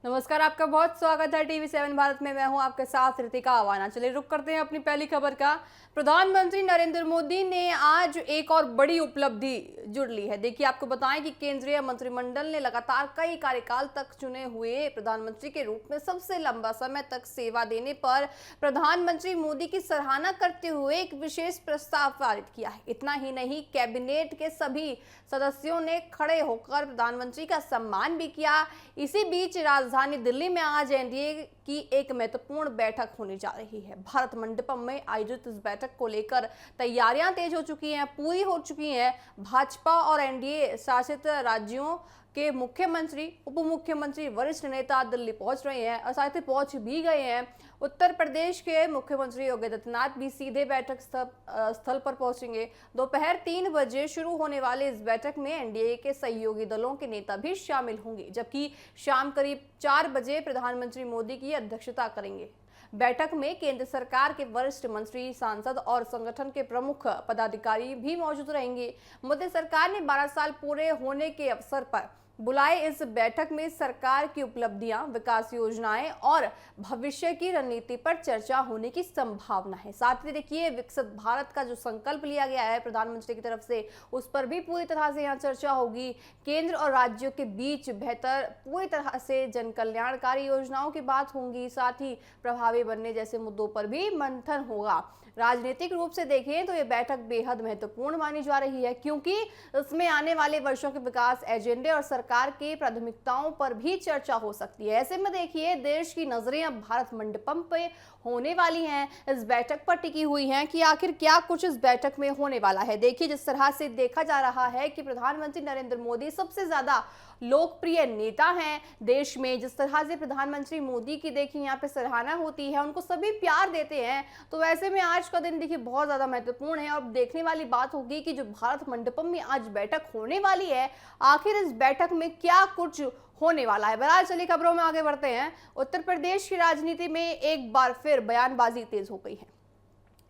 नमस्कार, आपका बहुत स्वागत है टीवी7 भारत में। मैं हूं आपके साथ रितिका आवाना। चलिए रुक करते हैं अपनी पहली खबर का। प्रधानमंत्री नरेंद्र मोदी ने आज एक और बड़ी उपलब्धि जुड़ ली है। देखिए, आपको बताएं कि केंद्रीय मंत्रिमंडल ने लगातार कई कार्यकाल तक चुने हुए प्रधानमंत्री के रूप में सबसे लंबा समय तक सेवा देने पर प्रधानमंत्री मोदी की सराहना करते हुए एक विशेष प्रस्ताव पारित किया है। इतना ही नहीं, कैबिनेट के सभी सदस्यों ने खड़े होकर प्रधानमंत्री का सम्मान भी किया। इसी बीच राजधानी दिल्ली में आज एनडीए की एक महत्वपूर्ण बैठक होने जा रही है। भारत मंडपम में आयोजित इस बैठक को लेकर तैयारियां तेज हो चुकी हैं, पूरी हो चुकी हैं। भाजपा और एनडीए शासित राज्यों के मुख्यमंत्री, उप मुख्यमंत्री, वरिष्ठ नेता दिल्ली पहुंच रहे हैं और साथ ही पहुंच भी गए हैं। उत्तर प्रदेश के मुख्यमंत्री योगी आदित्यनाथ भी सीधे बैठक स्थल पर पहुंचेंगे। दोपहर 3 बजे शुरू होने वाले इस बैठक में एनडीए के सहयोगी दलों के नेता भी शामिल होंगे, जबकि शाम करीब 4 बजे प्रधानमंत्री मोदी की अध्यक्षता करेंगे। बैठक में केंद्र सरकार के वरिष्ठ मंत्री, सांसद और संगठन के प्रमुख पदाधिकारी भी मौजूद रहेंगे। मोदी सरकार ने 12 साल पूरे होने के अवसर पर बुलाए इस बैठक में सरकार की उपलब्धियां, विकास योजनाएं और भविष्य की रणनीति पर चर्चा होने की संभावना है। साथ ही देखिए, विकसित भारत का जो संकल्प लिया गया है प्रधानमंत्री की तरफ से, उस पर भी पूरी तरह से यहाँ चर्चा होगी। केंद्र और राज्यों के बीच बेहतर पूरी तरह से जन कल्याणकारी योजनाओं की बात होंगी। साथ ही प्रभावी बनने जैसे मुद्दों पर भी मंथन होगा। राजनीतिक रूप से देखें तो ये बैठक बेहद महत्वपूर्ण मानी जा रही है, क्योंकि इसमें आने वाले वर्षों के विकास एजेंडे और सरकार की प्राथमिकताओं पर भी चर्चा हो सकती है। ऐसे में देखिए, देश की नजरें अब भारत मंडपम पे होने वाली हैं, इस बैठक पर टिकी हुई हैं कि आखिर क्या कुछ इस बैठक में होने वाला है। देखिए, जिस तरह से देखा जा रहा है कि प्रधानमंत्री नरेंद्र मोदी सबसे ज्यादा लोकप्रिय नेता हैं देश में, जिस तरह से प्रधानमंत्री मोदी की देखिए यहाँ पे सराहना होती है, उनको सभी प्यार देते हैं। तो वैसे में आज का दिन देखिए बहुत ज्यादा महत्वपूर्ण है और देखने वाली बात होगी कि जो भारत मंडपम में आज बैठक होने वाली है, आखिर इस बैठक में क्या कुछ होने वाला है। बहरहाल चलिए खबरों में आगे बढ़ते हैं। उत्तर प्रदेश की राजनीति में एक बार फिर बयानबाजी तेज हो गई है।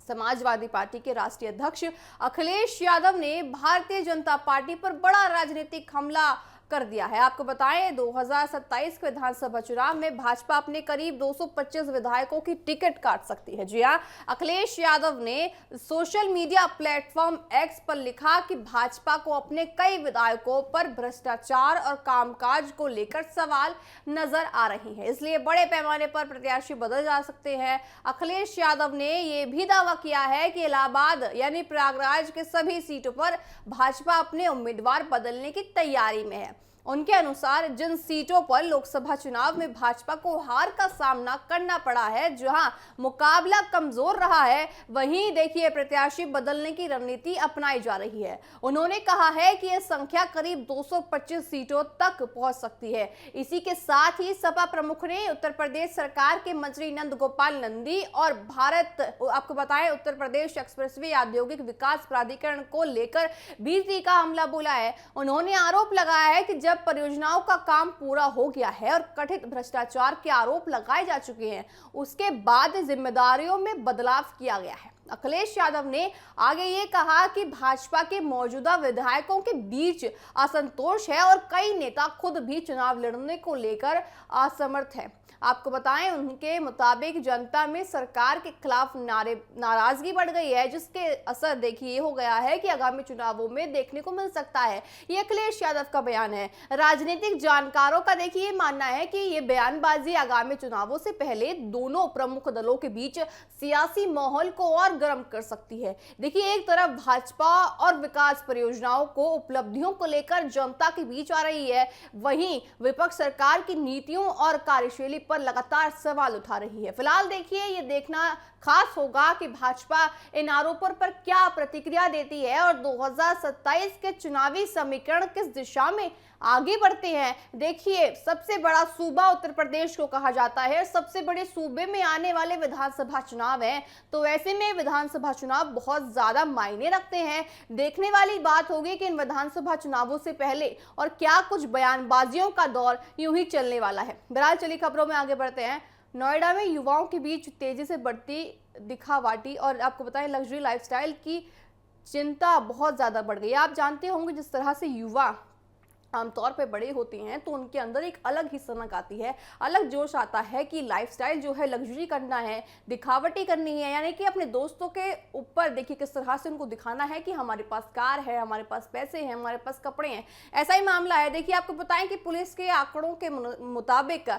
समाजवादी पार्टी के राष्ट्रीय अध्यक्ष अखिलेश यादव ने भारतीय जनता पार्टी पर बड़ा राजनीतिक हमला कर दिया है। आपको बताएं, 2027 के विधानसभा चुनाव में भाजपा अपने करीब 225 विधायकों की टिकट काट सकती है। जी हां, अखिलेश यादव ने सोशल मीडिया प्लेटफॉर्म एक्स पर लिखा कि भाजपा को अपने कई विधायकों पर भ्रष्टाचार और कामकाज को लेकर सवाल नजर आ रही है, इसलिए बड़े पैमाने पर प्रत्याशी बदल जा सकते हैं। अखिलेश यादव ने यह भी दावा किया है कि इलाहाबाद यानी प्रयागराज के सभी सीटों पर भाजपा अपने उम्मीदवार बदलने की तैयारी में है। उनके अनुसार जिन सीटों पर लोकसभा चुनाव में भाजपा को हार का सामना करना पड़ा है, जहां मुकाबला कमजोर रहा है, वहीं देखिए प्रत्याशी बदलने की रणनीति अपनाई जा रही है। उन्होंने कहा है कि यह संख्या करीब 225 सीटों तक पहुंच सकती है। इसी के साथ ही सपा प्रमुख ने उत्तर प्रदेश सरकार के मंत्री नंद गोपाल नंदी और आपको बताएं उत्तर प्रदेश एक्सप्रेसवे औद्योगिक विकास प्राधिकरण को लेकर भी तीखा हमला बोला है। उन्होंने आरोप लगाया है कि जब परियोजनाओं का काम पूरा हो गया है और कथित भ्रष्टाचार के आरोप लगाए जा चुके हैं, उसके बाद जिम्मेदारियों में बदलाव किया गया है। अखिलेश यादव ने आगे ये कहा कि भाजपा के मौजूदा विधायकों के बीच असंतोष है और कई नेता खुद भी चुनाव लड़ने को लेकर असमर्थ हैं। आपको बताएं, उनके मुताबिक जनता में सरकार के खिलाफ नाराजगी बढ़ गई है, जिसके असर देखिए हो गया है कि आगामी चुनावों में देखने को मिल सकता है। ये अखिलेश यादव का बयान है। राजनीतिक जानकारों का देखिए मानना है कि ये बयानबाजी आगामी चुनावों से पहले दोनों प्रमुख दलों के बीच सियासी माहौल को और गर्म कर सकती है। देखिए, एक तरफ भाजपा और विकास परियोजनाओं को, उपलब्धियों को लेकर जनता के बीच आ रही है, वहीं विपक्ष सरकार की नीतियों और कार्यशैली पर लगातार सवाल उठा रही है। फिलहाल देखिए, ये देखना खास होगा कि भाजपा इन आरोपों पर क्या प्रतिक्रिया देती है और 2027 के चुनावी समीकरण किस दिशा में आगे बढ़ते हैं। देखिए, सबसे बड़ा सूबा उत्तर प्रदेश को कहा जाता है, सबसे बड़े सूबे में आने वाले विधानसभा चुनाव हैं, तो ऐसे में विधानसभा चुनाव बहुत ज्यादा मायने रखते हैं। देखने वाली बात होगी कि इन विधानसभा चुनावों से पहले और क्या कुछ बयानबाजियों का दौर यूं ही चलने वाला है। बहरहाल चलिए खबरों में आगे बढ़ते हैं। नोएडा में युवाओं के बीच तेजी से बढ़ती दिखावटी और आपको बताएं लग्जरी लाइफस्टाइल की चिंता बहुत ज्यादा बढ़ गई है। आप जानते होंगे जिस तरह से युवा आमतौर पे बड़े होते हैं तो उनके अंदर एक अलग ही सनक आती है, अलग जोश आता है कि लाइफस्टाइल जो है लग्जरी करना है, दिखावटी करनी है, यानी कि अपने दोस्तों के ऊपर देखिए किस तरह से उनको दिखाना है कि हमारे पास कार है, हमारे पास पैसे हैं, हमारे पास कपड़े हैं। ऐसा ही मामला है। देखिए आपको बताएं कि पुलिस के आंकड़ों के मुताबिक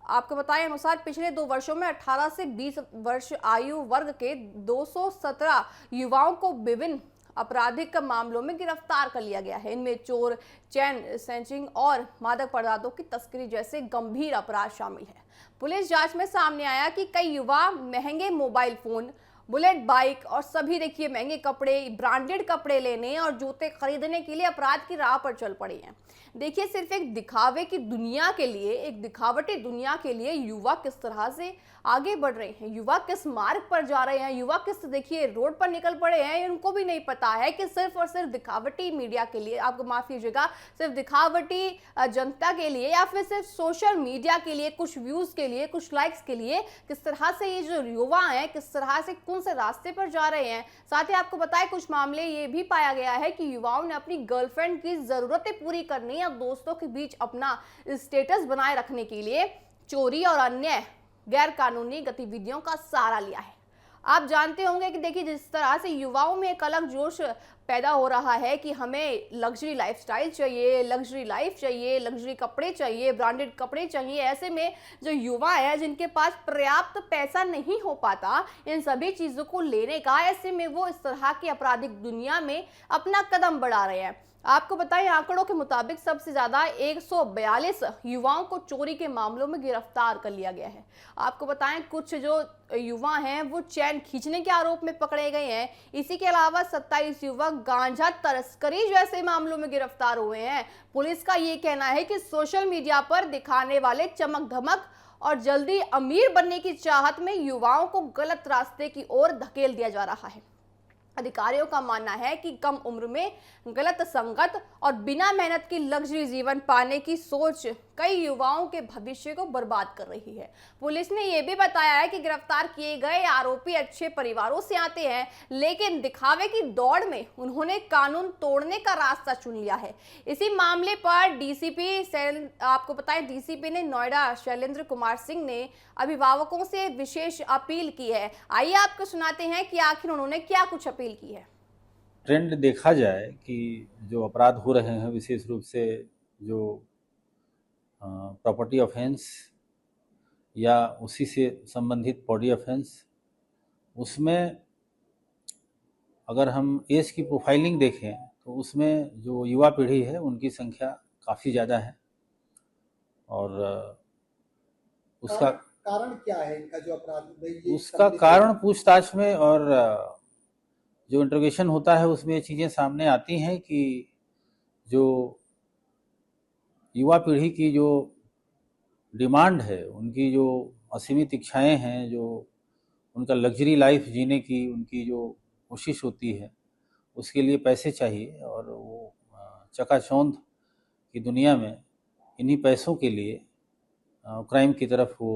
आपको बताएं अनुसार पिछले 2 वर्षों में 18 से 20 वर्ष आयु वर्ग के 217 युवाओं को विभिन्न आपराधिक मामलों में गिरफ्तार कर लिया गया है। इनमें चोर, चैन स्नैचिंग और मादक पदार्थों की तस्करी जैसे गंभीर अपराध शामिल है। पुलिस जांच में सामने आया कि कई युवा महंगे मोबाइल फोन, बुलेट बाइक और सभी देखिए महंगे कपड़े, ब्रांडेड कपड़े लेने और जूते खरीदने के लिए अपराध की राह पर चल पड़े हैं। देखिए सिर्फ एक दिखावे की दुनिया के लिए, एक दिखावटी दुनिया के लिए युवा किस तरह से आगे बढ़ रहे हैं, युवा किस मार्ग पर जा रहे हैं, युवा किस देखिए रोड पर निकल पड़े हैं। उनको भी नहीं पता है कि सिर्फ और सिर्फ दिखावटी मीडिया के लिए, आपको माफ कीजिएगा, सिर्फ दिखावटी जनता के लिए या फिर सिर्फ सोशल मीडिया के लिए, कुछ व्यूज के लिए, कुछ लाइक्स के लिए किस तरह से ये जो युवा हैं किस तरह से कौन से रास्ते पर जा रहे हैं। साथ ही आपको बताएं कुछ मामले ये भी पाया गया है कि युवाओं ने अपनी गर्लफ्रेंड की जरूरतें पूरी करनी या दोस्तों के बीच अपना स्टेटस बनाए रखने के लिए चोरी और अन्य गैर कानूनी गतिविधियों का सहारा लिया है। आप जानते होंगे कि देखिए जिस तरह से युवाओं में एक अलग जोश पैदा हो रहा है कि हमें लग्जरी लाइफस्टाइल चाहिए, लग्जरी लाइफ चाहिए, लग्जरी कपड़े चाहिए, ब्रांडेड कपड़े चाहिए। ऐसे में जो युवा है जिनके पास पर्याप्त पैसा नहीं हो पाता इन सभी चीज़ों को लेने का, ऐसे में वो इस तरह की आपराधिक दुनिया में अपना कदम बढ़ा रहे हैं। आपको बताएं आंकड़ों के मुताबिक सबसे ज्यादा 142 युवाओं को चोरी के मामलों में गिरफ्तार कर लिया गया है। आपको बताएं कुछ जो युवा हैं वो चैन खींचने के आरोप में पकड़े गए हैं। इसी के अलावा 27 युवक गांजा तस्करी जैसे मामलों में गिरफ्तार हुए हैं। पुलिस का ये कहना है कि सोशल मीडिया पर दिखाने वाले चमक धमक और जल्दी अमीर बनने की चाहत में युवाओं को गलत रास्ते की ओर धकेल दिया जा रहा है। अधिकारियों का मानना है कि कम उम्र में गलत संगत और बिना मेहनत की लग्जरी जीवन पाने की सोच कई युवाओं के भविष्य को बर्बाद कर रही है। पुलिस ने यह भी बताया है कि गिरफ्तार किए गए आरोपी अच्छे परिवारों से आते हैं, लेकिन दिखावे की दौड़ में उन्होंने कानून तोड़ने का रास्ता चुन लिया है। इसी मामले पर आपको बताएं डीसीपी ने नोएडा शैलेंद्र कुमार सिंह ने अभिभावकों से विशेष अपील की है। आइए आपको सुनाते हैं कि आखिर उन्होंने क्या कुछ अपील की है। ट्रेंड देखा जाए कि जो अपराध हो रहे हैं विशेष रूप से जो प्रॉपर्टी ऑफेंस या उसी से संबंधित बॉडी ऑफेंस, उसमें अगर हम एज की प्रोफाइलिंग देखें तो उसमें जो युवा पीढ़ी है उनकी संख्या काफ़ी ज़्यादा है। और उसका कारण क्या है इनका जो अपराध? उसका कारण पूछताछ में और जो इंट्रोगेशन होता है उसमें ये चीज़ें सामने आती हैं कि जो युवा पीढ़ी की जो डिमांड है, उनकी जो असीमित इच्छाएं हैं, जो उनका लग्जरी लाइफ जीने की उनकी जो कोशिश होती है, उसके लिए पैसे चाहिए और वो चकाचौंध की दुनिया में इन्हीं पैसों के लिए क्राइम की तरफ वो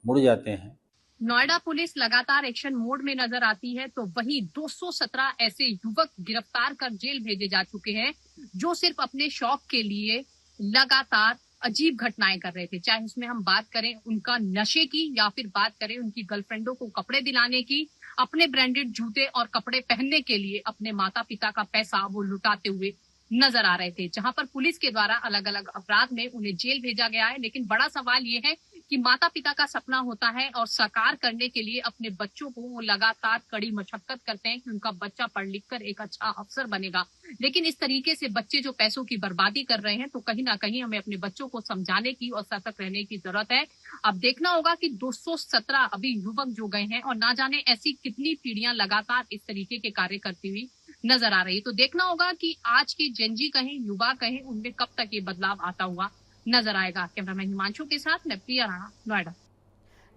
मुड़ जाते हैं। नोएडा पुलिस लगातार एक्शन मोड में नजर आती है तो वहीं 217 ऐसे युवक गिरफ्तार कर जेल भेजे जा चुके हैं जो सिर्फ अपने शौक के लिए लगातार अजीब घटनाएं कर रहे थे। चाहे उसमें हम बात करें उनका नशे की या फिर बात करें उनकी गर्लफ्रेंडों को कपड़े दिलाने की, अपने ब्रांडेड जूते और कपड़े पहनने के लिए अपने माता पिता का पैसा वो लुटाते हुए नजर आ रहे थे। जहां पर पुलिस के द्वारा अलग अलग अपराध में उन्हें जेल भेजा गया है। लेकिन बड़ा सवाल ये है कि माता पिता का सपना होता है और साकार करने के लिए अपने बच्चों को वो लगातार कड़ी मशक्कत करते हैं कि उनका बच्चा पढ़ लिख कर एक अच्छा अफसर बनेगा। लेकिन इस तरीके से बच्चे जो पैसों की बर्बादी कर रहे हैं तो कहीं ना कहीं हमें अपने बच्चों को समझाने की और सतर्क रहने की जरूरत है। अब देखना होगा कि 217 अभी युवक जो गए हैं और ना जाने ऐसी कितनी पीढ़ियां लगातार इस तरीके के कार्य करती हुई नजर आ रही है। तो देखना होगा कि आज की जेनजी कहें, युवा कहें, उनमें कब तक ये बदलाव आता हुआ नजर आएगा। कैमरामैन हिमांशु के साथ मैं प्रिया राणा, नोएडा।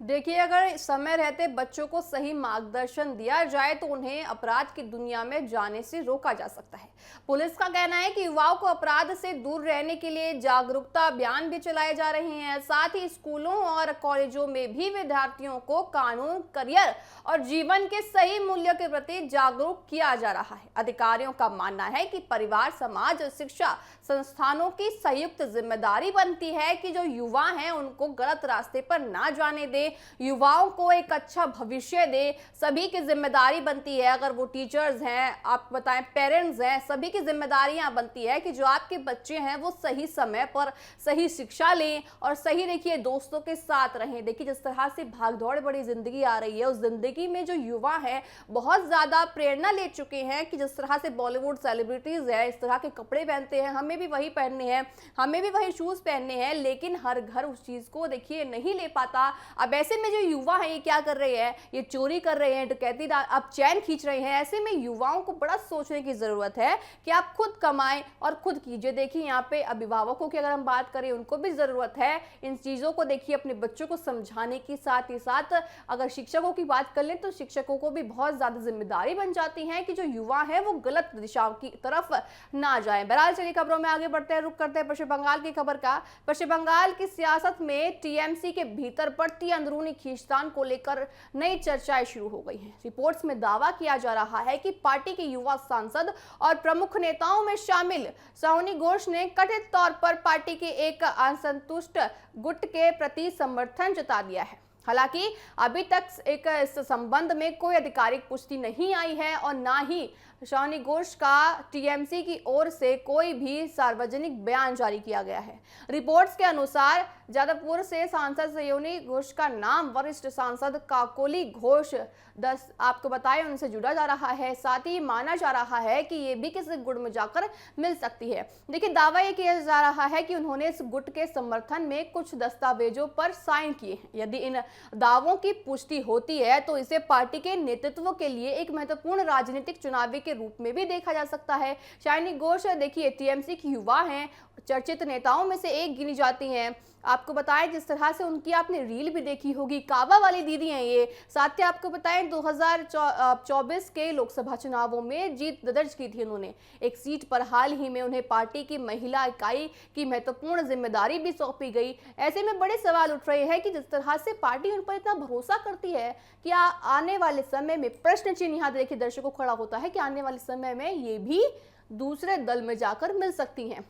देखिए अगर समय रहते बच्चों को सही मार्गदर्शन दिया जाए तो उन्हें अपराध की दुनिया में जाने से रोका जा सकता है। पुलिस का कहना है कि युवाओं को अपराध से दूर रहने के लिए जागरूकता अभियान भी चलाए जा रहे हैं। साथ ही स्कूलों और कॉलेजों में भी विद्यार्थियों को कानून, करियर और जीवन के सही मूल्यों के प्रति जागरूक किया जा रहा है। अधिकारियों का मानना है कि परिवार, समाज और शिक्षा संस्थानों की संयुक्त जिम्मेदारी बनती है कि जो युवा हैं उनको गलत रास्ते पर ना जाने दे, युवाओं को एक अच्छा भविष्य दे। सभी की जिम्मेदारी बनती है, अगर वो टीचर्स हैं, आप बताएं पेरेंट्स हैं, सभी की जिम्मेदारियां बनती है कि जो आपके बच्चे हैं वो सही समय पर सही शिक्षा लें और सही देखिए दोस्तों के साथ रहें। देखिए जिस तरह से भागदौड़ बड़ी जिंदगी आ रही है, उस जिंदगी में जो युवा है बहुत ज्यादा प्रेरणा ले चुके हैं कि जिस तरह से बॉलीवुड सेलिब्रिटीज है इस तरह के कपड़े पहनते हैं, हमें भी वही पहनने हैं, हमें भी वही शूज पहनने हैं, लेकिन हर घर उस चीज को देखिए नहीं ले पाता। अब ऐसे में जो युवा है ये क्या कर रहे हैं, ये चोरी कर रहे हैं, डकैती, अब चैन खींच रहे हैं। ऐसे में युवाओं को बड़ा सोचने की जरूरत है कि आप खुद कमाएं और खुद कीजिए। देखिए यहाँ पे अभिभावकों की अगर हम बात करें उनको भी जरूरत है इन चीजों को देखिए अपने बच्चों को समझाने की, साथ ही साथ अगर शिक्षकों की बात कर लें तो शिक्षकों को भी बहुत ज्यादा जिम्मेदारी बन जाती है कि जो युवा है वो गलत दिशाओं की तरफ ना जाए। बहरहाल चलिए खबरों में आगे बढ़ते हैं, रुक करते हैं पश्चिम बंगाल की खबर का। पश्चिम बंगाल की सियासत में टीएमसी के भीतर बढ़ती अंदरूनी खींचतान को लेकर नई चर्चाएं शुरू हो गई हैं। रिपोर्ट्स में दावा किया जा रहा है कि पार्टी के युवा सांसद और प्रमुख नेताओं में शामिल सोनी घोष ने कथित तौर पर पार्टी के एक असंतुष्ट गुट के प्रति समर्थन जता दिया है। हालांकि अभी तक इस संबंध में कोई आधिकारिक पुष्टि नहीं आई है और ना ही सोनी घोष का टीएमसी की ओर से कोई भी सार्वजनिक बयान जारी किया गया है। रिपोर्ट्स के अनुसार जादवपुर से सांसद सोनी घोष का नाम वरिष्ठ सांसद काकोली घोष आपको बताएं उनसे जुड़ा जा रहा है। साथ ही माना जा रहा है कि ये भी किसी गुट में जाकर मिल सकती है। देखिए दावा ये किया जा रहा है कि उन्होंने इस गुट के समर्थन में कुछ दस्तावेजों पर साइन किए हैं। यदि इन दावों की पुष्टि होती है तो इसे पार्टी के नेतृत्व के लिए एक महत्वपूर्ण राजनीतिक चुनावी के रूप में भी देखा जा सकता है। सोनी घोष देखिए टीएमसी की युवा हैं, चर्चित नेताओं में से एक गिनी जाती हैं। आपको बताएं जिस तरह से उनकी आपने रील भी देखी होगी, काबा वाली दीदी हैं ये। साथ ही आपको बताएं 2024 के लोकसभा चुनावों में जीत दर्ज की थी उन्होंने एक सीट पर। हाल ही में उन्हें पार्टी की महिला इकाई की महत्वपूर्ण जिम्मेदारी भी सौंपी गई। ऐसे में बड़े सवाल उठ रहे हैं कि जिस तरह से पार्टी उन पर इतना भरोसा करती है कि आने वाले समय में प्रश्न चिन्ह यहाँ देखिए दर्शकों खड़ा होता है कि आने वाले समय में ये भी दूसरे दल में जाकर मिल सकती हैं,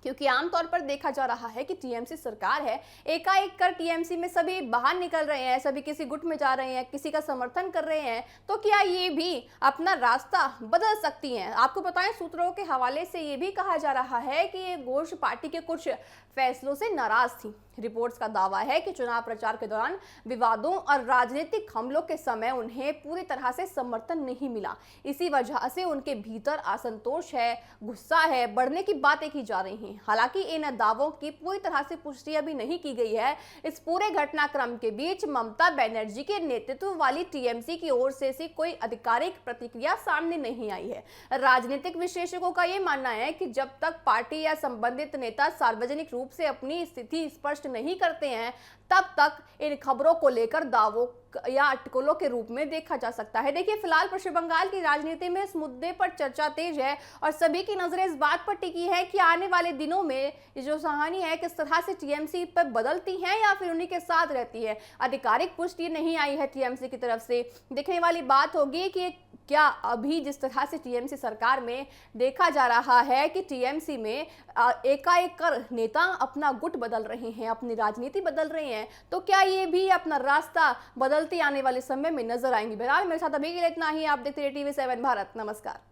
क्योंकि आमतौर पर देखा जा रहा है कि टीएमसी सरकार है, एकाएक कर टीएमसी में सभी बाहर निकल रहे हैं, सभी किसी गुट में जा रहे हैं, किसी का समर्थन कर रहे हैं, तो क्या ये भी अपना रास्ता बदल सकती हैं। आपको बताएं सूत्रों के हवाले से ये भी कहा जा रहा है कि ये घोष पार्टी के कुछ फैसलों से नाराज थी। रिपोर्ट्स का दावा है कि चुनाव प्रचार के दौरान विवादों और राजनीतिक हमलों के समय उन्हें पूरी तरह से समर्थन नहीं मिला। इसी वजह से उनके भीतर असंतोष है, गुस्सा है, बढ़ने की बातें की जा रही हैं। हालांकि इन दावों की पूरी तरह से पुष्टि अभी नहीं की गई है। इस पूरे घटनाक्रम के बीच ममता बनर्जी के नेतृत्व वाली टीएमसी की ओर से कोई आधिकारिक प्रतिक्रिया सामने नहीं आई है। राजनीतिक विशेषज्ञों का यह मानना है कि जब तक पार्टी या संबंधित नेता सार्वजनिक रूप से अपनी स्थिति स्पष्ट नहीं करते हैं तब तक इन खबरों को लेकर दावों या अटकलों के रूप में देखा जा सकता है। देखिए फिलहाल पश्चिम बंगाल की राजनीति में इस मुद्दे पर चर्चा तेज है और सभी की नजरें इस बात पर टिकी है कि आने वाले दिनों में ये जो कहानी है किस तरह से टीएमसी पर बदलती है या फिर उन्हीं के साथ रहती है। आधिकारिक पुष्टि नहीं आई है टीएमसी की तरफ से। देखने वाली बात होगी कि क्या अभी जिस तरह से टीएमसी सरकार में देखा जा रहा है कि टीएमसी में एकाएक कर नेता अपना गुट बदल रहे हैं, अपनी राजनीति बदल रहे हैं, तो क्या ये भी अपना रास्ता बदलती आने वाले समय में नजर आएंगी। बहरहाल मेरे साथ अभी के लिए इतना ही। आप देखते रहिए TV7 भारत। नमस्कार।